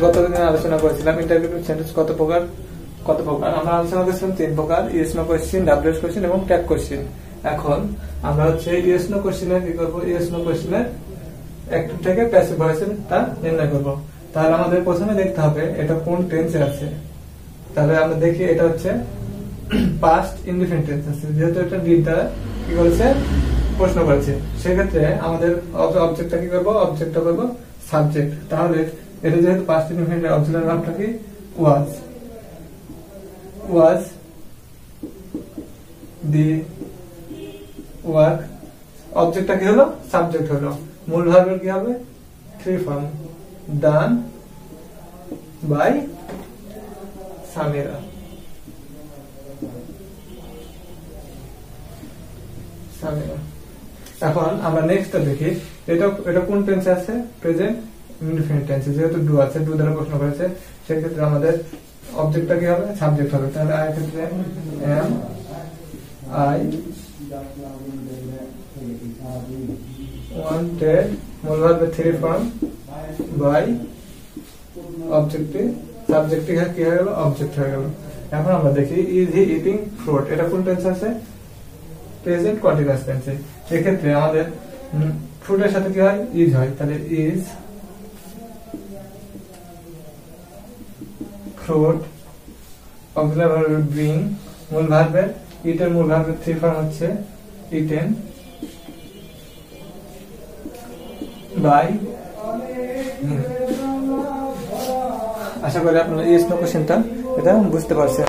গতদিন আলোচনা করেছিলাম ইন্টারোগেটিভ সেন্টেন্স কত প্রকার। আমরা আলোচনা করেছিলাম 3 প্রকার, yes no question, WS question এবং ট্যাগ কোশ্চেন। এখন আমরা হচ্ছে ইয়েস নো কোশ্চেনের কি করব, ইয়েস নো কোশ্চেনের অ্যাক্টিভ থেকে প্যাসিভ ভয়েসের তা নির্ণয় করব। তাহলে আমাদের প্রথমে দেখতে হবে এটা কোন টেন্সে আছে। তাহলে আমরা দেখি এটা হচ্ছে পাস্ট ইনডিফিনিট টেন্স আছে, যেহেতু এটা ডিড দ্বারা কি করেছে, প্রশ্ন করেছে। সেক্ষেত্রে আমাদের অবজেক্টটা কি করবো, অবজেক্টটা করবো সাবজেক্ট। তাহলে এটা যেহেতু পাস্ট ইনডিফিনিট, অক্সিলারি ভার্বটা কি ওয়াজ দি ওয়ার্ক, অবজেক্টটা কি হলো, সাবজেক্ট হলো। মূল ভার্বের কি হবে, three form, done by Samira. এখন আমরা নেক্সটটা দেখি, এটা কোন টেন্সে আছে, প্রেজেন্ট ইনডিফিনিট টেন্সে, যেহেতু ডু আছে, ডু দ্বারা প্রশ্ন করেছে, সেক্ষেত্রে আমাদের অবজেক্টটা কি হবে, সাবজেক্ট হবে। তাহলে আই ক্ষেত্রে এম আই ওয়ান্টেড, মূল ভার্বের থ্রি ফর্ম, বাই অবজেক্টে, সাবজেক্টে কি হয়ে গেল, অবজেক্ট হয়ে গেল। এখন আমরা দেখি ইজ হি ইটিং ফ্রুট, এটা কোন টেন্সে আছে, প্রেজেন্ট কন্টিনিউয়াস টেন্সে। এক্ষেত্রে আমাদের ফ্রুটের সাথে কি হয়, ইজ হয়। তাহলে is fruit, auxiliary verb bring, মূল ভার্বের ইটের, মূল ভার্বের থ্রি ফর্ম হচ্ছে ইটেন, বাই। আশা করি আপনারা ইয়েস নো কোশ্চেনটা এটা বুঝতে পারছেন।